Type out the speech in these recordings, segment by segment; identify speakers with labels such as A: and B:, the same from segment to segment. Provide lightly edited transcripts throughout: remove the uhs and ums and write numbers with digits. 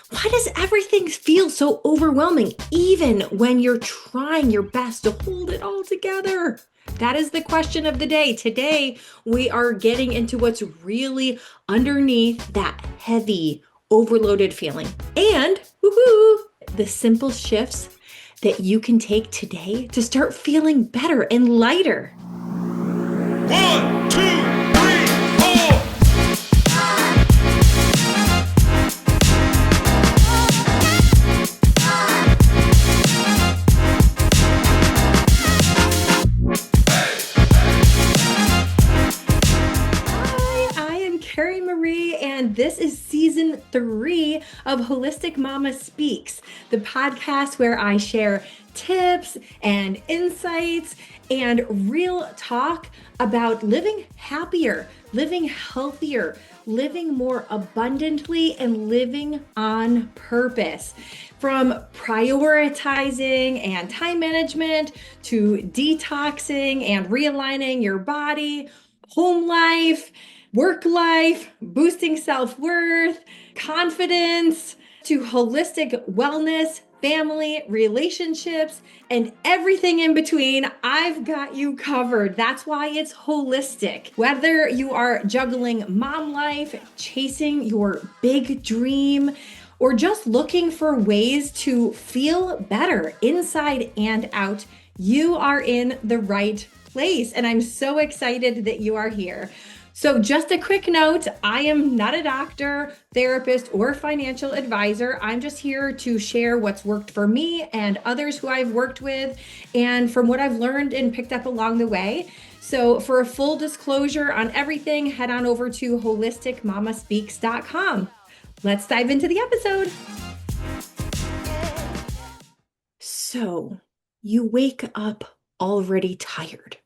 A: Why does everything feel so overwhelming, even when you're trying your best to hold it all together? That is the question of the day. Today, we are getting into what's really underneath that heavy, overloaded feeling. And, woohoo, the simple shifts that you can take today to start feeling better and lighter.
B: One, two, three, four.
A: Hi, I am Carrie Marie, and this is season 3 of Holistic Mama Speaks, the podcast where I share tips and insights and real talk about living happier, living healthier, living more abundantly, and living on purpose. From prioritizing and time management to detoxing and realigning your body, home life, work life, boosting self worth, confidence, to holistic wellness, family, relationships, and everything in between. I've got you covered. That's why it's holistic. Whether you are juggling mom life, chasing your big dream, or just looking for ways to feel better inside and out, you are in the right place. And I'm so excited that you are here. So, just a quick note, I am not a doctor, therapist, or financial advisor. I'm just here to share what's worked for me and others who I've worked with, and from what I've learned and picked up along the way. So, for a full disclosure on everything, head on over to holisticmamaspeaks.com. Let's dive into the episode. So, you wake up already tired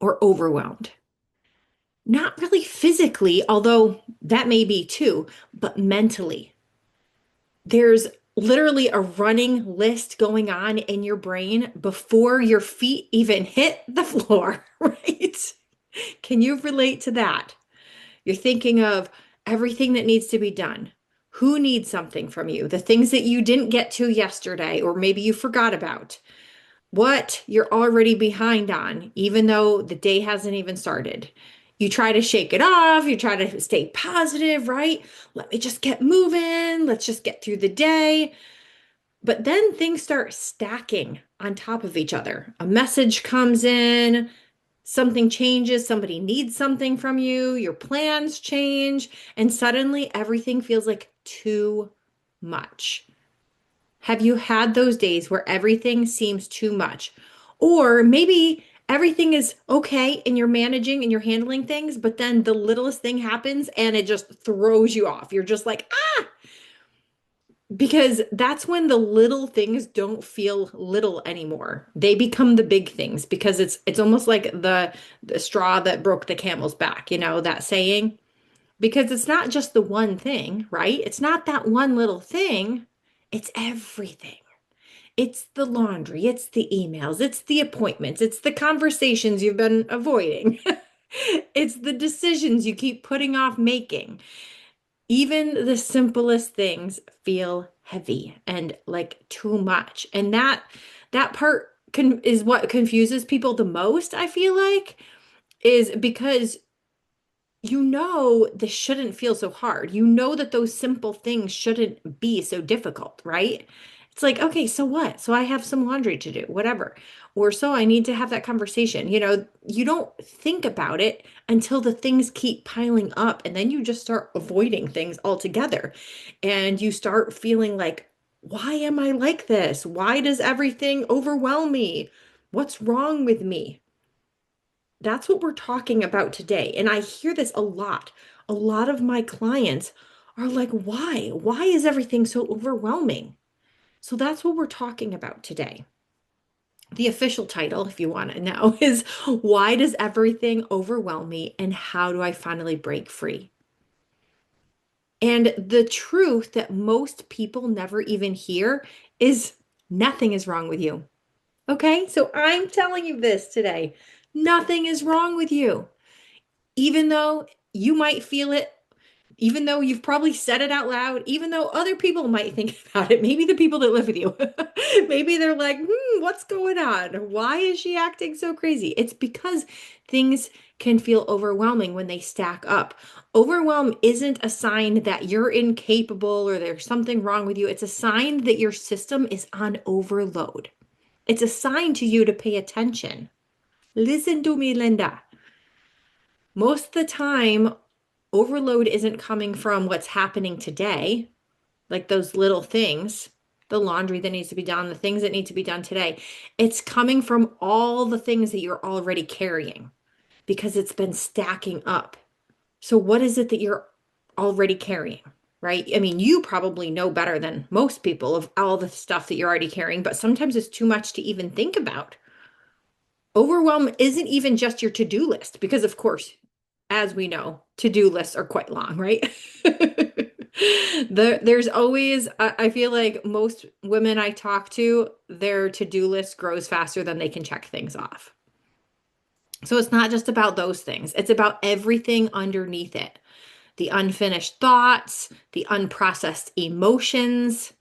A: or overwhelmed. Not really physically, although that may be too, but mentally. There's literally a running list going on in your brain before your feet even hit the floor, right? Can you relate to that? You're thinking of everything that needs to be done. Who needs something from you? The things that you didn't get to yesterday, or maybe you forgot about. What you're already behind on, even though the day hasn't even started. You try to shake it off, you try to stay positive, right? Let me just get moving, let's just get through the day. But then things start stacking on top of each other. A message comes in, something changes, somebody needs something from you, your plans change, and suddenly everything feels like too much. Have you had those days where everything seems too much? Or maybe everything is okay and you're managing and you're handling things, but then the littlest thing happens and it just throws you off. You're just like, ah, because that's when the little things don't feel little anymore. They become the big things because it's almost like the straw that broke the camel's back, that saying? Because it's not just the one thing, right? It's not that one little thing. It's everything. It's the laundry, it's the emails, it's the appointments, it's the conversations you've been avoiding. It's the decisions you keep putting off making. Even the simplest things feel heavy and like too much. And that part is what confuses people the most, I feel like, is because this shouldn't feel so hard. You know that those simple things shouldn't be so difficult, right? It's like, okay, so what? So I have some laundry to do, whatever. Or so I need to have that conversation. You don't think about it until the things keep piling up, and then you just start avoiding things altogether. And you start feeling like, why am I like this? Why does everything overwhelm me? What's wrong with me? That's what we're talking about today. And I hear this a lot. A lot of my clients are like, why? Why is everything so overwhelming? So that's what we're talking about today. The official title, if you want to know, is Why Does Everything Overwhelm Me and How Do I Finally Break Free? And the truth that most people never even hear is nothing is wrong with you. Okay, so I'm telling you this today. Nothing is wrong with you. Even though you might feel it even though you've probably said it out loud, even though other people might think about it, maybe the people that live with you, maybe they're like, what's going on? Why is she acting so crazy? It's because things can feel overwhelming when they stack up. Overwhelm isn't a sign that you're incapable or there's something wrong with you. It's a sign that your system is on overload. It's a sign to you to pay attention. Listen to me, Linda. Most of the time, overload isn't coming from what's happening today, like those little things, the laundry that needs to be done, the things that need to be done today. It's coming from all the things that you're already carrying because it's been stacking up. So, what is it that you're already carrying? Right? I mean, you probably know better than most people of all the stuff that you're already carrying, but sometimes it's too much to even think about. Overwhelm isn't even just your to-do list because, of course, as we know, to-do lists are quite long, right? There's always, I feel like most women I talk to, their to-do list grows faster than they can check things off. So it's not just about those things, it's about everything underneath it. The unfinished thoughts, the unprocessed emotions,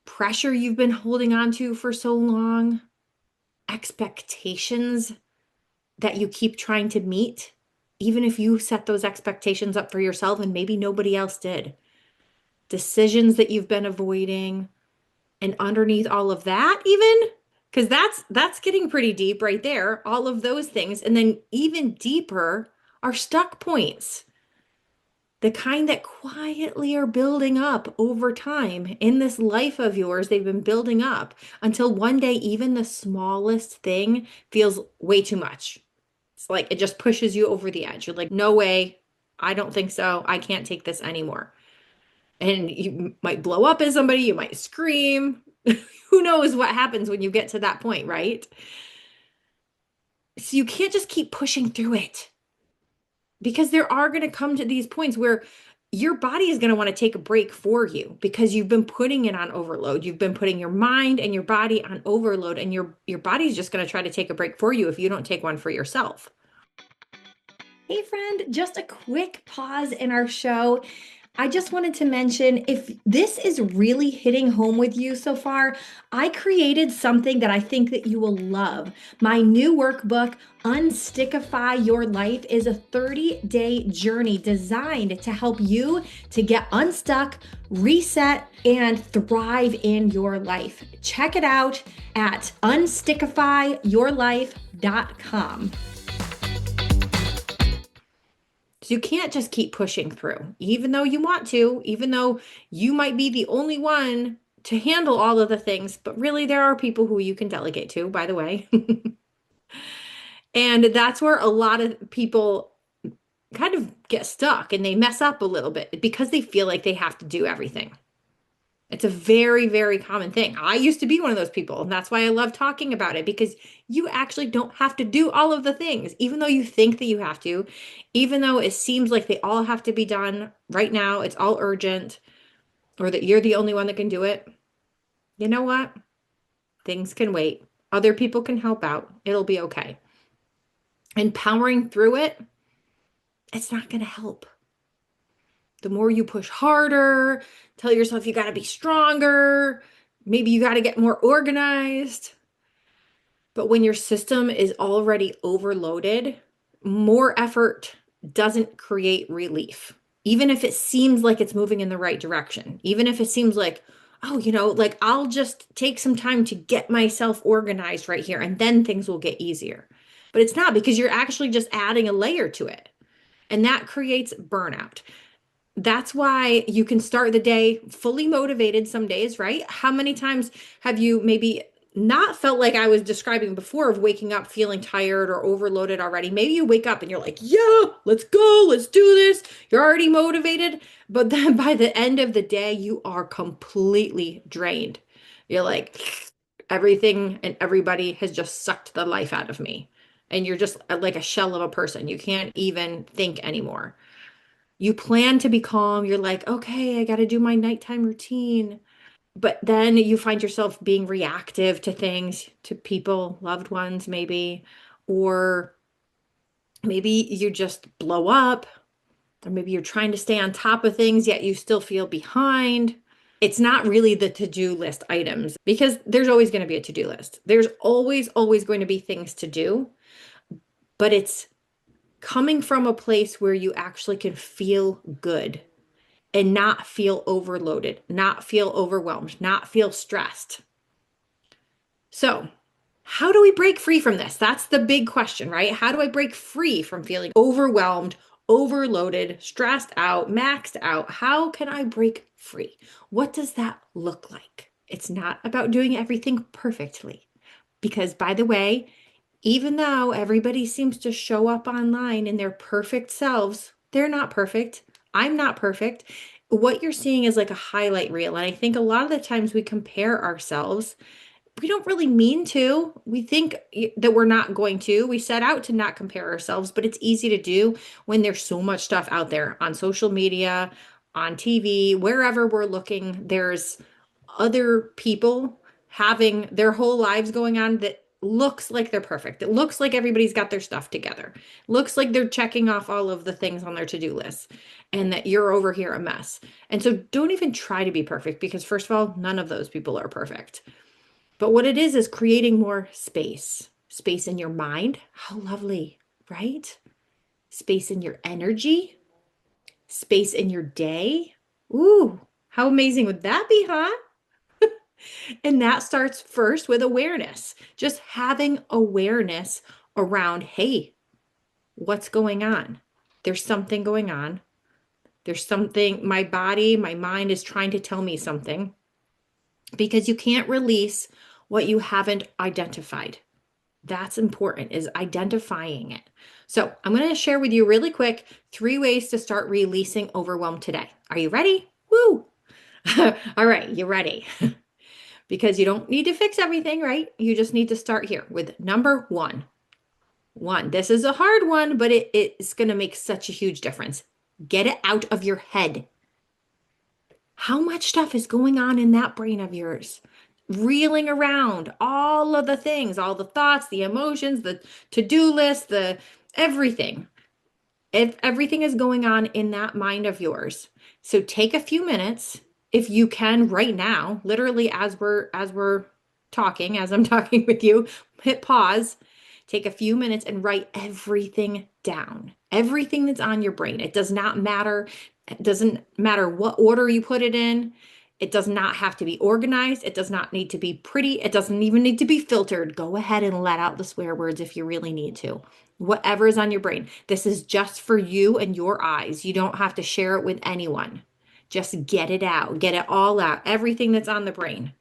A: pressure you've been holding on to for so long, expectations that you keep trying to meet, even if you set those expectations up for yourself and maybe nobody else did. Decisions that you've been avoiding, and underneath all of that, even because that's getting pretty deep right there, all of those things. And then even deeper are stuck points, the kind that quietly are building up over time in this life of yours. They've been building up until one day, even the smallest thing feels way too much. It's like it just pushes you over the edge. You're like, no way. I don't think so. I can't take this anymore. And you might blow up at somebody, you might scream. Who knows what happens when you get to that point, right? So you can't just keep pushing through it because there are going to come to these points where your body is going to want to take a break for you because you've been putting it on overload. You've been putting your mind and your body on overload, and your body's just going to try to take a break for you if you don't take one for yourself. Hey, friend, just a quick pause in our show. I just wanted to mention if this is really hitting home with you so far, I created something that I think that you will love. My new workbook, Unstickify Your Life, is a 30-day journey designed to help you to get unstuck, reset, and thrive in your life. Check it out at unstickifyyourlife.com. So you can't just keep pushing through, even though you want to, even though you might be the only one to handle all of the things, but really there are people who you can delegate to, by the way. And that's where a lot of people kind of get stuck and they mess up a little bit because they feel like they have to do everything. It's a very, very common thing. I used to be one of those people, and that's why I love talking about it because you actually don't have to do all of the things, even though you think that you have to, even though it seems like they all have to be done right now, it's all urgent, or that you're the only one that can do it. You know what? Things can wait. Other people can help out. It'll be okay. And powering through it, it's not going to help. The more you push harder, tell yourself you got to be stronger, maybe you got to get more organized. But when your system is already overloaded, more effort doesn't create relief. Even if it seems like it's moving in the right direction, even if it seems like, oh, like I'll just take some time to get myself organized right here and then things will get easier. But it's not because you're actually just adding a layer to it. And that creates burnout. That's why you can start the day fully motivated some days, right? How many times have you maybe not felt like I was describing before of waking up feeling tired or overloaded already? Maybe you wake up and you're like, yeah, let's go, let's do this. You're already motivated. But then by the end of the day, you are completely drained. You're like, everything and everybody has just sucked the life out of me. And you're just like a shell of a person. You can't even think anymore. You plan to be calm. You're like, okay, I got to do my nighttime routine. But then you find yourself being reactive to things, to people, loved ones, maybe, or maybe you just blow up. Or maybe you're trying to stay on top of things, yet you still feel behind. It's not really the to-do list items because there's always going to be a to-do list. There's always going to be things to do, but it's coming from a place where you actually can feel good and not feel overloaded, not feel overwhelmed, not feel stressed. So, how do we break free from this? That's the big question, right? How do I break free from feeling overwhelmed, overloaded, stressed out, maxed out? How can I break free? What does that look like? It's not about doing everything perfectly. Because, by the way, even though everybody seems to show up online in their perfect selves, they're not perfect. I'm not perfect. What you're seeing is like a highlight reel. And I think a lot of the times we compare ourselves, we don't really mean to. We think that we're not going to. We set out to not compare ourselves, but it's easy to do when there's so much stuff out there on social media, on TV, wherever we're looking. There's other people having their whole lives going on that looks like they're perfect. It looks like everybody's got their stuff together. Looks like they're checking off all of the things on their to-do list and that you're over here a mess. And so don't even try to be perfect because first of all, none of those people are perfect. But what it is creating more space. Space in your mind. How lovely, right? Space in your energy, space in your day. Ooh, how amazing would that be, huh? And that starts first with awareness, just having awareness around, hey, what's going on? There's something going on. There's something, my body, my mind is trying to tell me something because you can't release what you haven't identified. That's important, is identifying it. So I'm going to share with you really quick 3 ways to start releasing overwhelm today. Are you ready? Woo! All right, you ready? Because you don't need to fix everything, right? You just need to start here with number one. One, this is a hard one, but it's going to make such a huge difference. Get it out of your head. How much stuff is going on in that brain of yours? Reeling around all of the things, all the thoughts, the emotions, the to-do list, the everything. If everything is going on in that mind of yours. So take a few minutes if you can right now, literally as we're talking, as I'm talking with you, hit pause, take a few minutes and write everything down. Everything that's on your brain. It does not matter. It doesn't matter what order you put it in. It does not have to be organized. It does not need to be pretty. It doesn't even need to be filtered. Go ahead and let out the swear words if you really need to. Whatever is on your brain. This is just for you and your eyes. You don't have to share it with anyone. Just get it out. Get it all out. Everything that's on the brain.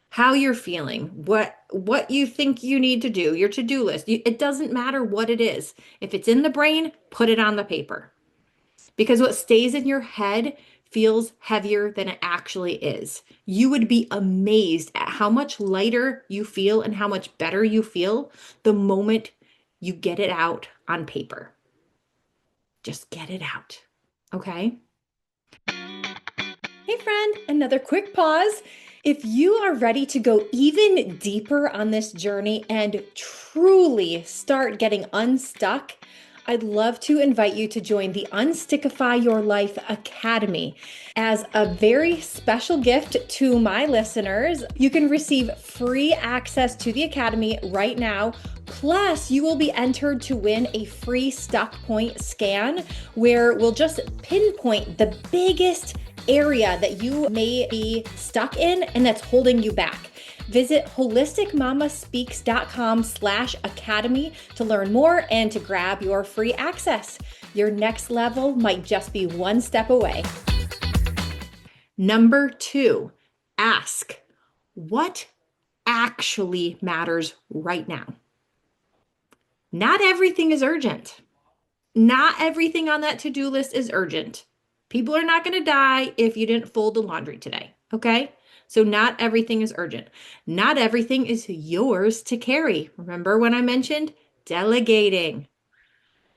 A: How you're feeling, what you think you need to do, your to-do list. It doesn't matter what it is. If it's in the brain, put it on the paper. Because what stays in your head feels heavier than it actually is. You would be amazed at how much lighter you feel and how much better you feel the moment you get it out on paper. Just get it out. Okay? Hey, friend, another quick pause. If you are ready to go even deeper on this journey and truly start getting unstuck, I'd love to invite you to join the Unstickify Your Life Academy. As a very special gift to my listeners, you can receive free access to the Academy right now. Plus, you will be entered to win a free Stuck Point scan where we'll just pinpoint the biggest area that you may be stuck in and that's holding you back. Visit holisticmamaspeaks.com/academy to learn more and to grab your free access. Your next level might just be one step away. Number 2, ask what actually matters right now. Not everything is urgent. Not everything on that to-do list is urgent. People are not going to die if you didn't fold the laundry today, okay? So not everything is urgent. Not everything is yours to carry. Remember when I mentioned delegating?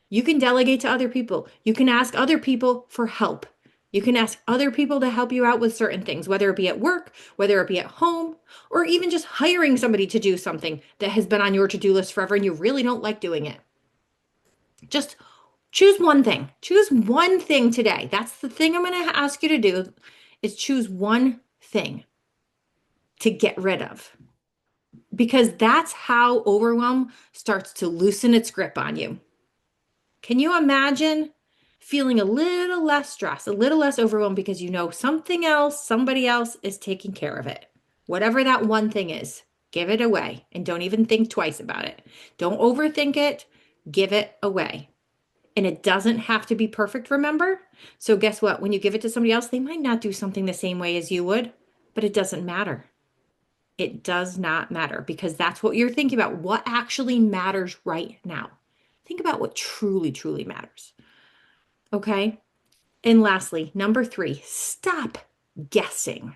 A: You can delegate to other people. You can ask other people for help. You can ask other people to help you out with certain things, whether it be at work, whether it be at home, or even just hiring somebody to do something that has been on your to-do list forever and you really don't like doing it. Just Choose one thing. Choose one thing today. That's the thing I'm going to ask you to do is choose one thing to get rid of because that's how overwhelm starts to loosen its grip on you. Can you imagine feeling a little less stressed, a little less overwhelmed because you know something else, somebody else is taking care of it? Whatever that one thing is, give it away and don't even think twice about it. Don't overthink it. Give it away. And it doesn't have to be perfect, remember? So, guess what? When you give it to somebody else, they might not do something the same way as you would, but it doesn't matter. It does not matter because that's what you're thinking about. What actually matters right now? Think about what truly, truly matters. Okay. And lastly, number three, stop guessing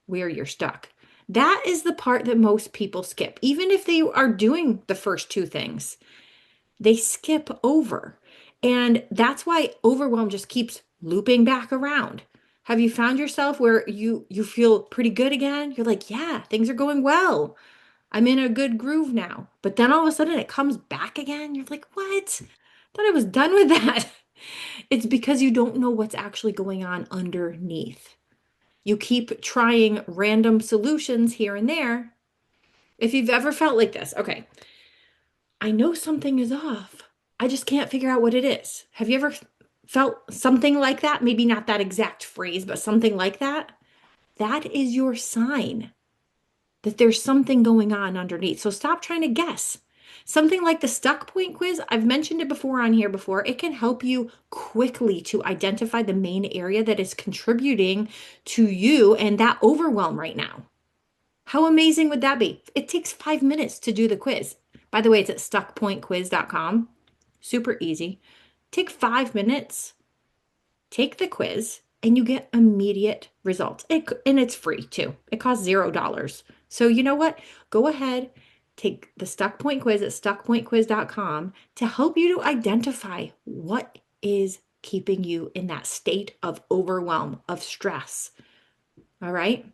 A: where you're stuck. That is the part that most people skip. Even if they are doing the first two things, they skip over. And that's why overwhelm just keeps looping back around. Have you found yourself where you feel pretty good again? You're like, yeah, things are going well. I'm in a good groove now. But then all of a sudden it comes back again. You're like, what? Thought I was done with that. It's because you don't know what's actually going on underneath. You keep trying random solutions here and there. If you've ever felt like this, okay, I know something is off. I just can't figure out what it is. Have you ever felt something like that? Maybe not that exact phrase, but something like that. That is your sign that there's something going on underneath. So stop trying to guess. Something like the stuck point quiz, I've mentioned it before on here before. It can help you quickly to identify the main area that is contributing to you and that overwhelm right now. How amazing would that be? It takes 5 minutes to do the quiz. By the way, it's at stuckpointquiz.com. Super easy. Take 5 minutes, take the quiz, and you get immediate results. And it's free too. It costs $0. So you know what? Go ahead, take the Stuck Point quiz at stuckpointquiz.com to help you to identify what is keeping you in that state of overwhelm, of stress. All right.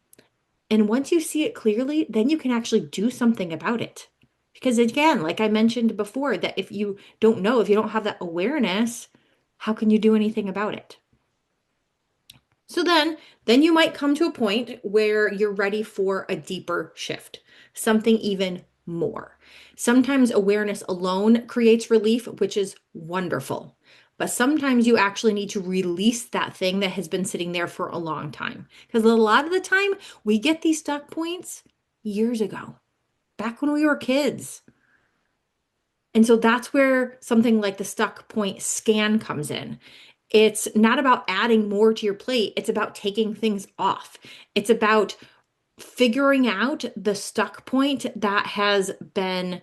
A: And once you see it clearly, then you can actually do something about it. Because again, like I mentioned before, that if you don't know, if you don't have that awareness, how can you do anything about it? So then you might come to a point where you're ready for a deeper shift, something even more. Sometimes awareness alone creates relief, which is wonderful. But sometimes you actually need to release that thing that has been sitting there for a long time. Because a lot of the time we get these stuck points years ago, back when we were kids. And so that's where something like the stuck point scan comes in. It's not about adding more to your plate, it's about taking things off. It's about figuring out the stuck point that has been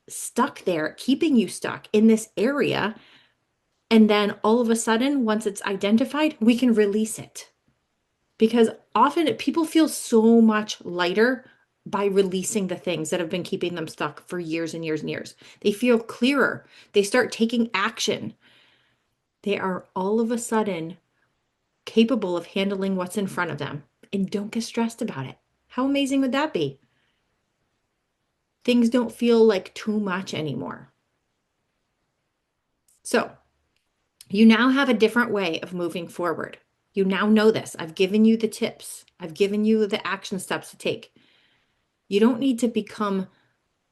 A: stuck there, keeping you stuck in this area. And then all of a sudden, once it's identified, we can release it. Because often people feel so much lighter by releasing the things that have been keeping them stuck for years and years and years. They feel clearer. They start taking action. They are all of a sudden capable of handling what's in front of them and don't get stressed about it. How amazing would that be? Things don't feel like too much anymore. So, you now have a different way of moving forward. You now know this. I've given you the tips, I've given you the action steps to take. You don't need to become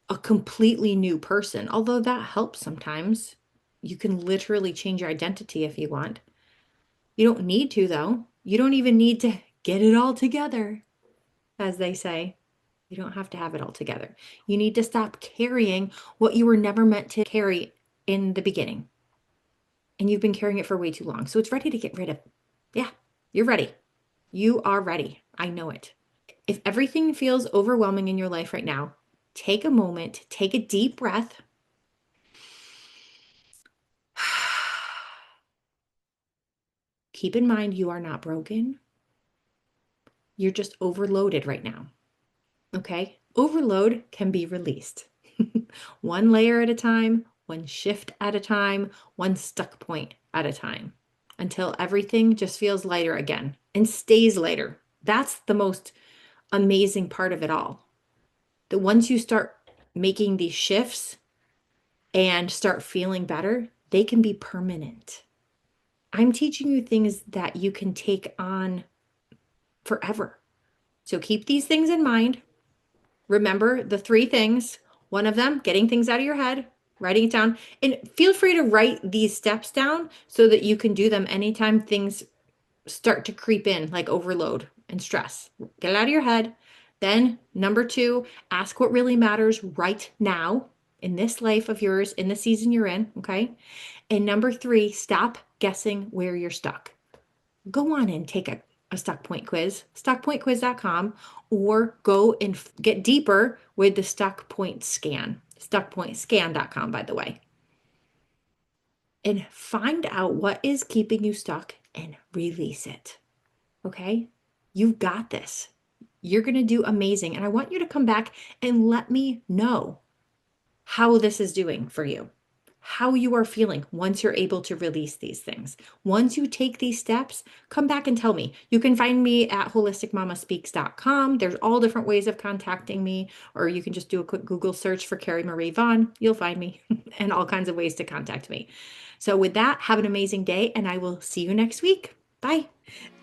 A: a completely new person, although that helps sometimes. You can literally change your identity if you want. You don't need to, though. You don't even need to get it all together, as they say. You don't have to have it all together. You need to stop carrying what you were never meant to carry in the beginning. And you've been carrying it for way too long. So it's ready to get rid of. Yeah, you're ready. You are ready. I know it. If everything feels overwhelming in your life right now, take a moment, take a deep breath. Keep in mind you are not broken. You're just overloaded right now. Okay? Overload can be released. One layer at a time, one shift at a time, one stuck point at a time until everything just feels lighter again and stays lighter. That's the most amazing part of it all. That once you start making these shifts and start feeling better, they can be permanent. I'm teaching you things that you can take on forever. So keep these things in mind. Remember the three things. One of them, getting things out of your head, writing it down. And feel free to write these steps down so that you can do them anytime things start to creep in, like overload and stress. Get it out of your head. Then, number two, ask what really matters right now in this life of yours, in the season you're in. Okay. And number three, stop guessing where you're stuck. Go on and take a stuck point quiz, stuckpointquiz.com, or go and get deeper with the stuck point scan, stuckpointscan.com, by the way, and find out what is keeping you stuck and release it. Okay? You've got this. You're going to do amazing. And I want you to come back and let me know how this is doing for you, how you are feeling once you're able to release these things. Once you take these steps, come back and tell me. You can find me at holisticmamaspeaks.com. There's all different ways of contacting me, or you can just do a quick Google search for Carrie Marie Vaughn. You'll find me and all kinds of ways to contact me. So with that, have an amazing day, and I will see you next week. Bye.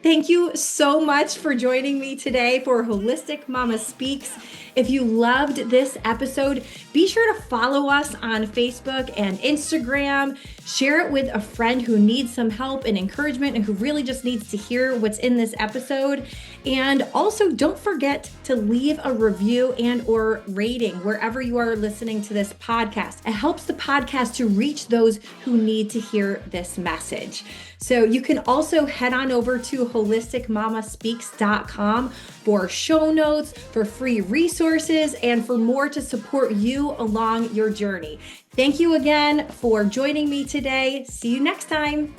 A: Thank you so much for joining me today for Holistic Mama Speaks. If you loved this episode, be sure to follow us on Facebook and Instagram. Share it with a friend who needs some help and encouragement and who really just needs to hear what's in this episode. And also don't forget to leave a review and or rating wherever you are listening to this podcast. It helps the podcast to reach those who need to hear this message. So you can also head on over to holisticmamaspeaks.com for show notes, for free resources, and for more to support you along your journey. Thank you again for joining me today. See you next time.